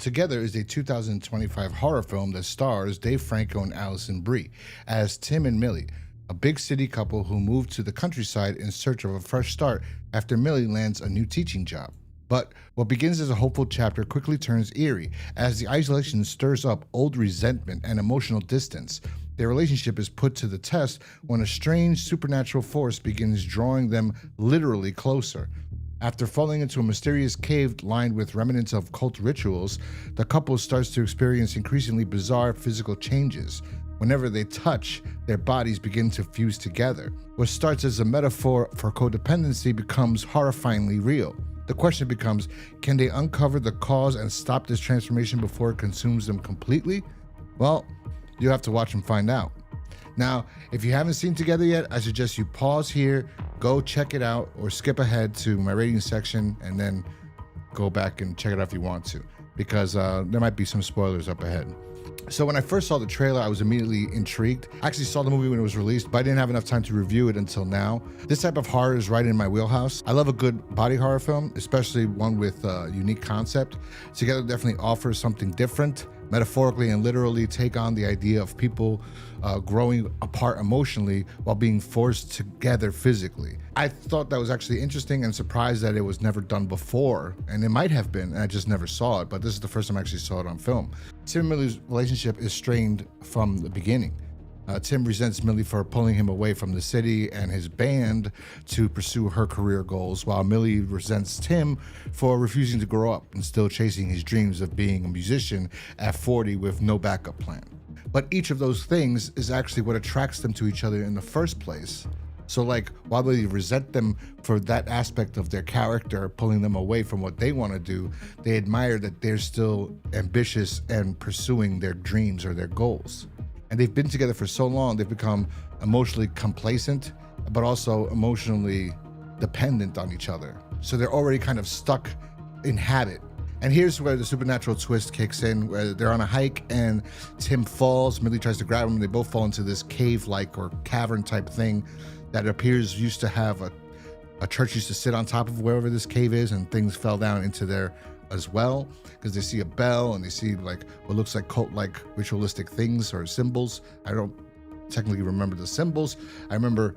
Together is a 2025 horror film that stars Dave Franco and Allison Brie as Tim and Millie, a big city couple who move to the countryside in search of a fresh start after Millie lands a new teaching job. But what begins as a hopeful chapter quickly turns eerie as the isolation stirs up old resentment and emotional distance. Their relationship is put to the test when a strange supernatural force begins drawing them literally closer. After falling into a mysterious cave lined with remnants of cult rituals, the couple starts to experience increasingly bizarre physical changes. Whenever they touch, their bodies begin to fuse together. What starts as a metaphor for codependency becomes horrifyingly real. The question becomes, can they uncover the cause and stop this transformation before it consumes them completely? Well, you'll have to watch and find out. Now, if you haven't seen Together yet, I suggest you pause here, go check it out, or skip ahead to my rating section and then go back and check it out if you want to, because there might be some spoilers up ahead. So when I first saw the trailer, I was immediately intrigued. I actually saw the movie when it was released, but I didn't have enough time to review it until now. This type of horror is right in my wheelhouse. I love a good body horror film, especially one with a unique concept. Together definitely offers something different, metaphorically and literally take on the idea of people growing apart emotionally while being forced together physically. I thought that was actually interesting and surprised that it was never done before, and it might have been, and I just never saw it, but this is the first time I actually saw it on film. Tim and Millie's relationship is strained from the beginning. Tim resents Millie for pulling him away from the city and his band to pursue her career goals, while Millie resents Tim for refusing to grow up and still chasing his dreams of being a musician at 40 with no backup plan. But each of those things is actually what attracts them to each other in the first place. So like, while they resent them for that aspect of their character, pulling them away from what they want to do, they admire that they're still ambitious and pursuing their dreams or their goals. And they've been together for so long, they've become emotionally complacent, but also emotionally dependent on each other. So they're already kind of stuck in habit. And here's where the supernatural twist kicks in, where they're on a hike and Tim falls, Millie tries to grab him, and they both fall into this cave-like or cavern type thing that appears used to have a church used to sit on top of wherever this cave is, and things fell down into there as well, because they see a bell and they see like what looks like cult-like ritualistic things or symbols. I don't technically remember the symbols. I remember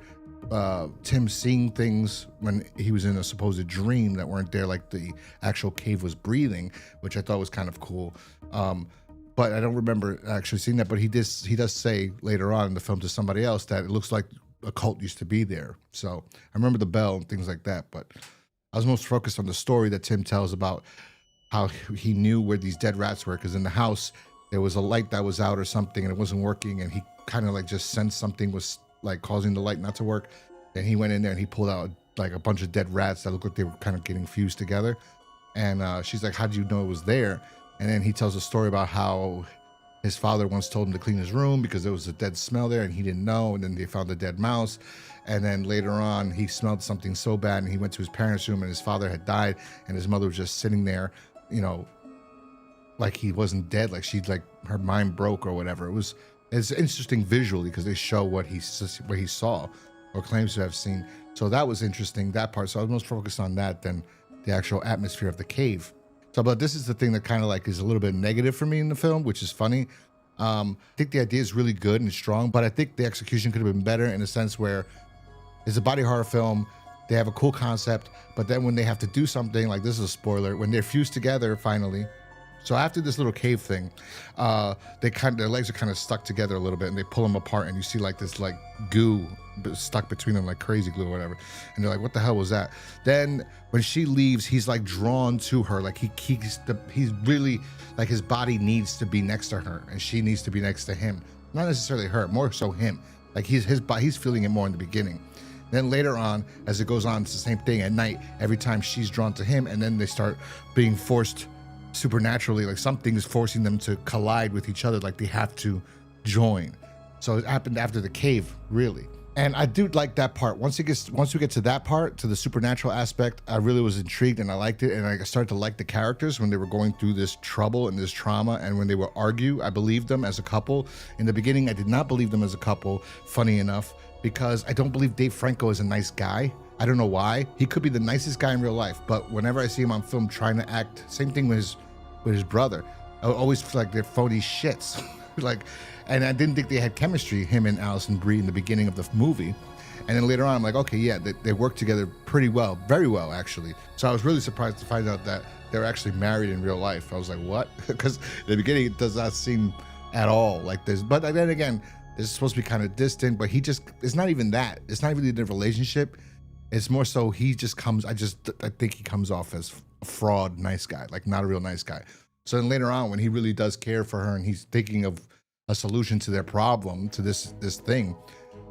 Tim seeing things when he was in a supposed dream that weren't there, like the actual cave was breathing, which I thought was kind of cool. But I don't remember actually seeing that, but he does say later on in the film to somebody else that it looks like a cult used to be there. So I remember the bell and things like that, but I was most focused on the story that Tim tells about how he knew where these dead rats were, because in the house there was a light that was out or something and it wasn't working, and he kind of like just sensed something was like causing the light not to work. And he went in there and he pulled out like a bunch of dead rats that looked like they were kind of getting fused together. And she's like, how did you know it was there? And then he tells a story about how his father once told him to clean his room because there was a dead smell there and he didn't know. And then they found a dead mouse. And then later on, he smelled something so bad and he went to his parents' room and his father had died and his mother was just sitting there, you know, like he wasn't dead, like her mind broke or whatever. It's interesting visually because they show what he saw or claims to have seen. So that was interesting, that part. So I was most focused on that than the actual atmosphere of the cave. So, but this is the thing that kind of like is a little bit negative for me in the film, which is funny. I think the idea is really good and strong, but I think the execution could have been better in a sense where it's a body horror film. They have a cool concept, but then when they have to do something, like this is a spoiler, when they're fused together finally. So after this little cave thing, their legs are kind of stuck together a little bit and they pull them apart and you see like this like goo stuck between them, like crazy glue or whatever. And they're like, what the hell was that? Then when she leaves, he's like drawn to her. Like he's really like his body needs to be next to her and she needs to be next to him. Not necessarily her, more so him. Like he's feeling it more in the beginning. Then later on, as it goes on, it's the same thing at night. Every time she's drawn to him and then they start being forced supernaturally, like something is forcing them to collide with each other, like they have to join. So it happened after the cave, really. And I do like that part. Once we get to that part, to the supernatural aspect, I really was intrigued and I liked it. And I started to like the characters when they were going through this trouble and this trauma. And when they would argue, I believed them as a couple. In the beginning, I did not believe them as a couple, funny enough, because I don't believe Dave Franco is a nice guy. I don't know why. He could be the nicest guy in real life, but whenever I see him on film trying to act, same thing with with his brother. I always feel like they're phony shits. Like, and I didn't think they had chemistry, him and Alison Brie, in the beginning of the movie. And then later on, I'm like, okay, yeah, they work together pretty well, very well, actually. So I was really surprised to find out that they're actually married in real life. I was like, what? Because in the beginning, it does not seem at all like this. But then again, it's supposed to be kind of distant, but it's not even that. It's not really the relationship. It's more so he just comes, I think he comes off as a fraud, nice guy, like not a real nice guy. So then later on, when he really does care for her and he's thinking of a solution to their problem, to this thing,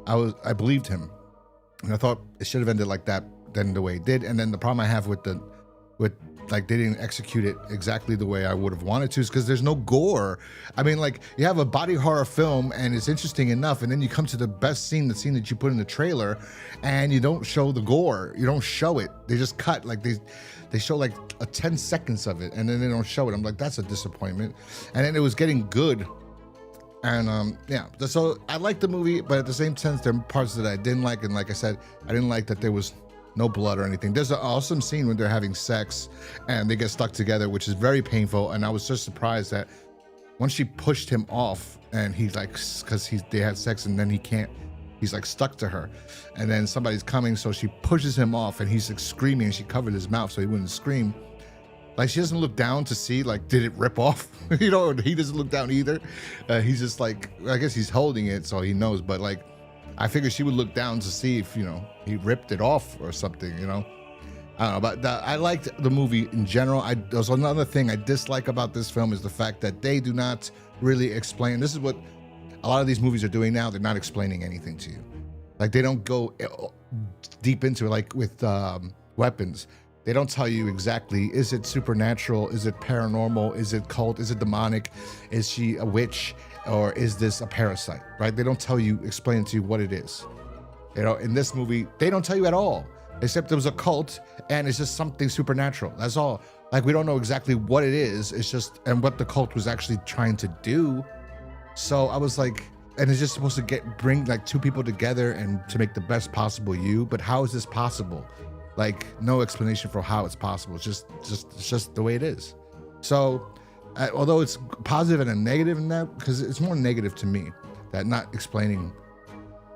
I believed him. And I thought it should have ended like that, then the way it did. And then the problem I have with like they didn't execute it exactly the way I would have wanted to, is because there's no gore. I mean, like, you have a body horror film and it's interesting enough, and then you come to the best scene, the scene that you put in the trailer, and you don't show the gore. You don't show it. They just cut, like they show like 10 seconds of it, and then they don't show it. I'm like, that's a disappointment. And then it was getting good. And yeah, so I liked the movie, but at the same sense, there are parts that I didn't like. And like I said, I didn't like that there was no blood or anything. There's an awesome scene when they're having sex and they get stuck together, which is very painful. And I was just surprised that once she pushed him off, and he's like, because they had sex and then he's like stuck to her. And then somebody's coming, so she pushes him off and he's like screaming, and she covered his mouth so he wouldn't scream. Like, she doesn't look down to see, like, did it rip off? You know, he doesn't look down either. He's just like, I guess he's holding it so he knows, but like, I figured she would look down to see if, you know, he ripped it off or something, you know? I don't know, but I liked the movie in general. There's another thing I dislike about this film is the fact that they do not really explain. This is what a lot of these movies are doing now. They're not explaining anything to you. Like, they don't go deep into it, like with weapons. They don't tell you exactly, is it supernatural? Is it paranormal? Is it cult? Is it demonic? Is she a witch? Or is this a parasite, right? They don't tell you, explain to you what it is. You know, in this movie, they don't tell you at all, except there was a cult and it's just something supernatural. That's all. Like, we don't know exactly what it is. It's just, and what the cult was actually trying to do. So I was like, and it's just supposed to bring like two people together and to make the best possible you. But how is this possible? Like, no explanation for how it's possible. It's just the way it is. So, although it's positive and a negative in that, because it's more negative to me, that not explaining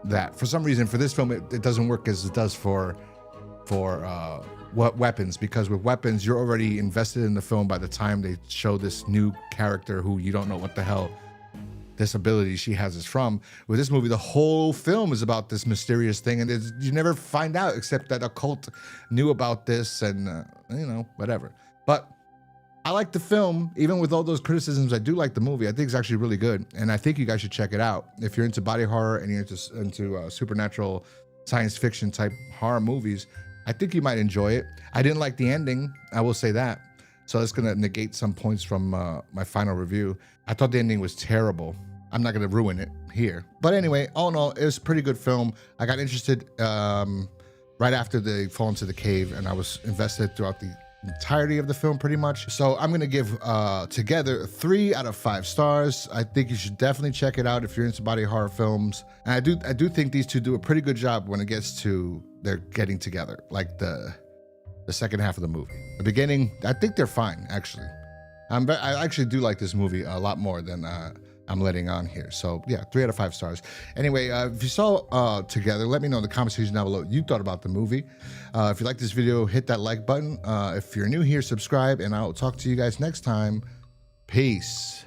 that. For some reason, for this film, it doesn't work as it does for weapons, because with weapons, you're already invested in the film by the time they show this new character who you don't know what the hell this ability she has is from. With this movie, the whole film is about this mysterious thing, and you never find out except that a cult knew about this, and you know, whatever. But I like the film, even with all those criticisms. I do like the movie. I think it's actually really good, and I think you guys should check it out if you're into body horror and you're into supernatural science fiction type horror movies. I think you might enjoy it. I didn't like the ending, I will say that, so it's gonna negate some points from my final review. I thought the ending was terrible. I'm not gonna ruin it here, but anyway, all in all, it was a pretty good film. I got interested right after they fall into the cave, and I was invested throughout the entirety of the film pretty much. So I'm gonna give Together 3 out of 5 stars. I think you should definitely check it out if you're into body horror films. And I do think these two do a pretty good job when it gets to they're getting together, like the second half of the movie. The beginning, I think they're fine, actually. I actually do like this movie a lot more than I'm letting on here. So yeah, 3 out of 5 stars. Anyway, if you saw Together, let me know in the comment section down below what you thought about the movie. If you like this video, hit that like button. If you're new here, subscribe, and I'll talk to you guys next time. Peace.